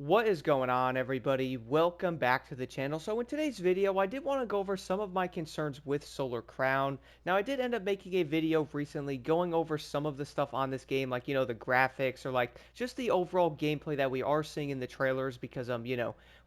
What is going on, everybody? Welcome back to the channel. So in today's video, I did want to go over some of my concerns with Solar Crown. Now, I did end up making a video recently going over some of the stuff on this game, like, the graphics or like just the overall gameplay that we are seeing in the trailers because,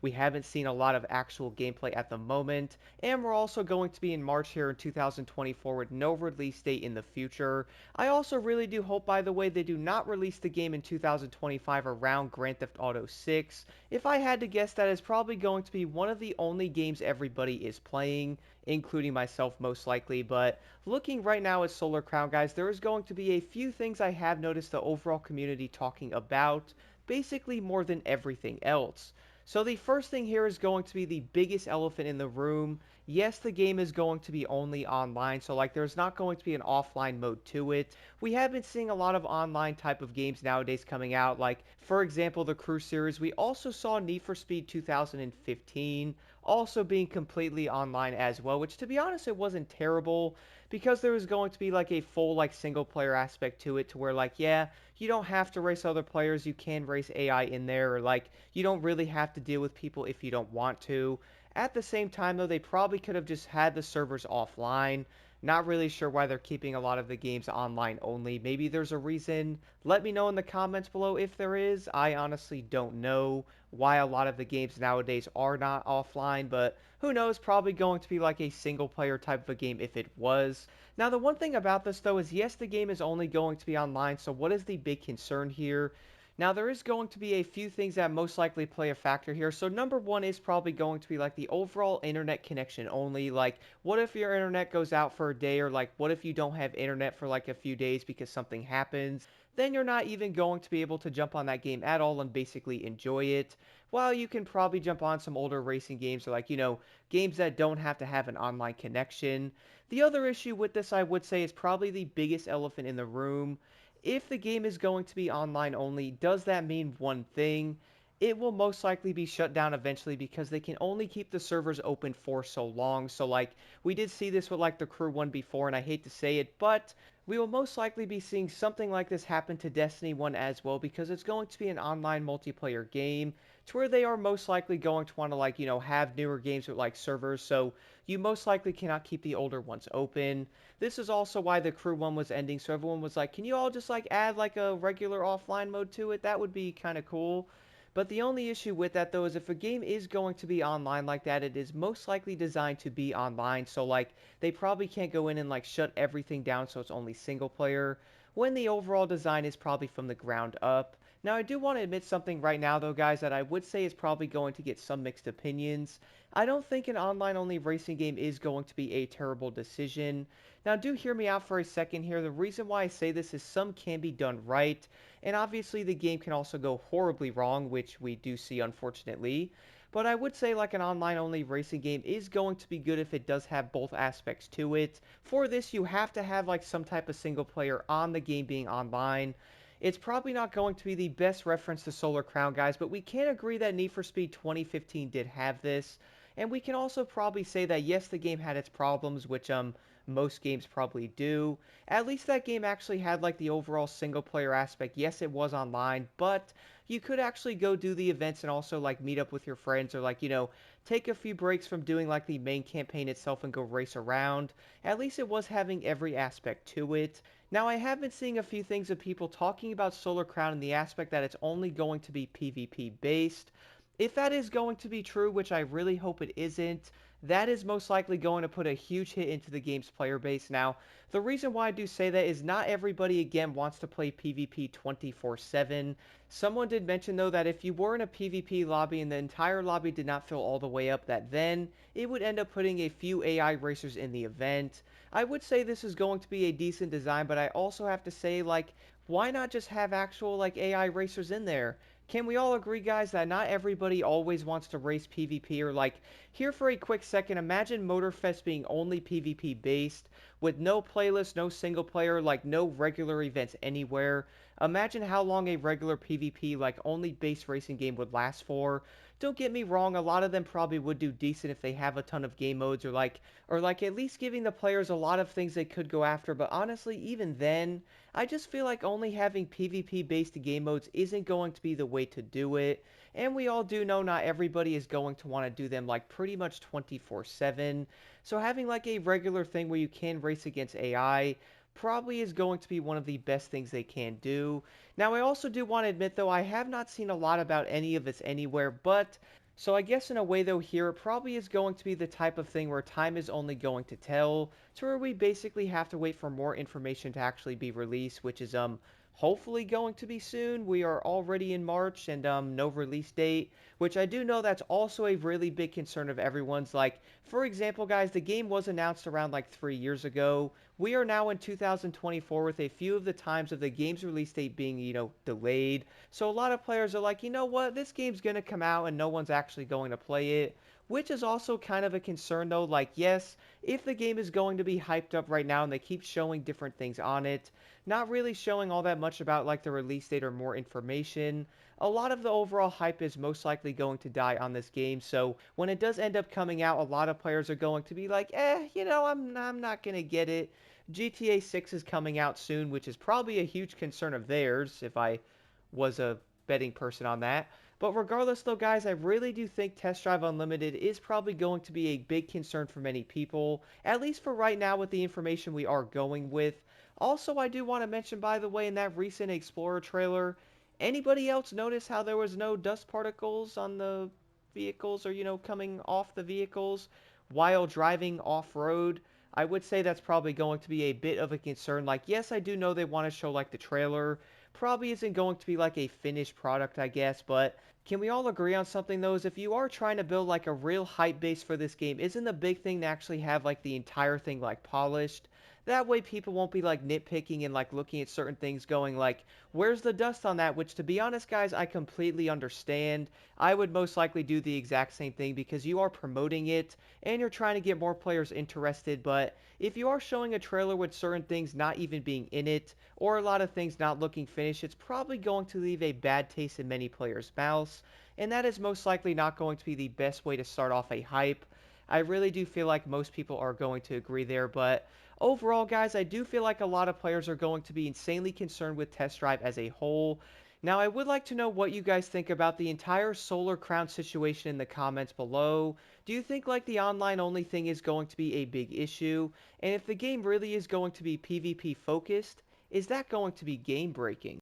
we haven't seen a lot of actual gameplay at the moment. And we're also going to be in March here in 2024 with no release date in the future. I also really do hope, by the way, they do not release the game in 2025 around Grand Theft Auto 6. If I had to guess, that is probably going to be one of the only games everybody is playing, including myself most likely. But looking right now at Solar Crown, guys, there is going to be a few things I have noticed the overall community talking about, basically more than everything else. So the first thing here is going to be the biggest elephant in the room. Yes, the game is going to be only online, so like there's not going to be an offline mode to it. We have been seeing a lot of online type of games nowadays coming out, like for example the Crew series. We also saw Need for Speed 2015 also being completely online as well, which to be honest it wasn't terrible because there was going to be like a full like single player aspect to it, to where like, yeah, you don't have to race other players, you can race AI in there, or like you don't really have to deal with people if you don't want to. At the same time, though, they probably could have just had the servers offline. Not really sure why they're keeping a lot of the games online only. Maybe there's a reason. Let me know in the comments below if there is. I honestly don't know why a lot of the games nowadays are not offline, but who knows? Probably going to be like a single player type of a game if it was. Now, the one thing about this, though, is yes, the game is only going to be online, so what is the big concern here? Now, there is going to be a few things that most likely play a factor here. So, number one is probably going to be like the overall internet connection only. Like, what if your internet goes out for a day, or like, what if you don't have internet for like a few days because something happens? Then you're not even going to be able to jump on that game at all and basically enjoy it. While you can probably jump on some older racing games, or like, games that don't have to have an online connection. The other issue with this, I would say, is probably the biggest elephant in the room. If the game is going to be online only, does that mean one thing? It will most likely be shut down eventually because they can only keep the servers open for so long. So like we did see this with like the Crew one before, and I hate to say it, but we will most likely be seeing something like this happen to Destiny 1 as well, because it's going to be an online multiplayer game to where they are most likely going to want to like, have newer games with like servers, so you most likely cannot keep the older ones open. This is also why the Crew one was ending, so everyone was like, can you all just like add like a regular offline mode to it? That would be kind of cool. But the only issue with that, though, is if a game is going to be online like that, it is most likely designed to be online. So like they probably can't go in and like shut everything down so it's only single player, when the overall design is probably from the ground up. Now, I do want to admit something right now, though, guys, that I would say is probably going to get some mixed opinions. I don't think an online-only racing game is going to be a terrible decision. Now, do hear me out for a second here. The reason why I say this is some can be done right, and obviously the game can also go horribly wrong, which we do see, unfortunately. But I would say like an online-only racing game is going to be good if it does have both aspects to it. For this, you have to have like some type of single player on the game being online. It's probably not going to be the best reference to Solar Crown, guys, but we can agree that Need for Speed 2015 did have this. And we can also probably say that yes, the game had its problems, which most games probably do. At least that game actually had like the overall single player aspect. Yes, it was online, but you could actually go do the events and also like meet up with your friends, or like, take a few breaks from doing like the main campaign itself and go race around. At least it was having every aspect to it. Now, I have been seeing a few things of people talking about Solar Crown in the aspect that it's only going to be PvP based. If that is going to be true, which I really hope it isn't, that is most likely going to put a huge hit into the game's player base. Now, the reason why I do say that is not everybody, again, wants to play PvP 24/7. Someone did mention, though, that if you were in a PvP lobby and the entire lobby did not fill all the way up, that then it would end up putting a few AI racers in the event. I would say this is going to be a decent design, but I also have to say, like, why not just have actual, like, AI racers in there? Can we all agree, guys, that not everybody always wants to race PvP? Or like, here for a quick second, imagine Motorfest being only PvP based, with no playlist, no single player, like no regular events anywhere. Imagine how long a regular PvP, like only base racing game would last for. don't get me wrong, a lot of them probably would do decent if they have a ton of game modes or like at least giving the players a lot of things they could go after. But honestly, even then, I just feel like only having PvP based game modes isn't going to be the way to do it. And we all do know not everybody is going to want to do them like pretty much 24/7. So having like a regular thing where you can race against AI probably is going to be one of the best things they can do. Now, I also do want to admit, though, I have not seen a lot about any of this anywhere, but so I guess in a way, though, here it probably is going to be the type of thing where time is only going to tell, to where we basically have to wait for more information to actually be released, which is hopefully going to be soon. We are already in March and no release date, which I do know that's also a really big concern of everyone's. Like, for example, guys, the game was announced around like 3 years ago. We are now in 2024 with a few of the times of the game's release date being, delayed. So a lot of players are like, you know what, this game's going to come out and no one's actually going to play it. Which is also kind of a concern though. Like, yes, if the game is going to be hyped up right now and they keep showing different things on it, not really showing all that much about like the release date or more information, a lot of the overall hype is most likely going to die on this game. So when it does end up coming out, a lot of players are going to be like, I'm not going to get it. GTA 6 is coming out soon, which is probably a huge concern of theirs if I was a betting person on that. But regardless though, guys, I really do think Test Drive Unlimited is probably going to be a big concern for many people, at least for right now with the information we are going with. Also, I do want to mention, by the way, in that recent Explorer trailer, anybody else notice how there was no dust particles on the vehicles or, coming off the vehicles while driving off-road? I would say that's probably going to be a bit of a concern. Like, yes, I do know they want to show, like, the trailer. Probably isn't going to be, like, a finished product, I guess, but can we all agree on something, though, is if you are trying to build, like, a real hype base for this game, isn't the big thing to actually have, like, the entire thing, like, polished? That way people won't be, like, nitpicking and, like, looking at certain things going, like, where's the dust on that? Which, to be honest, guys, I completely understand. I would most likely do the exact same thing because you are promoting it and you're trying to get more players interested, but if you are showing a trailer with certain things not even being in it, or a lot of things not looking finished, it's probably going to leave a bad taste in many players' mouths, and that is most likely not going to be the best way to start off a hype. I really do feel like most people are going to agree there, but overall, guys, I do feel like a lot of players are going to be insanely concerned with Test Drive as a whole. Now, I would like to know what you guys think about the entire Solar Crown situation in the comments below. Do you think like the online only thing is going to be a big issue? And if the game really is going to be PvP focused, is that going to be game breaking?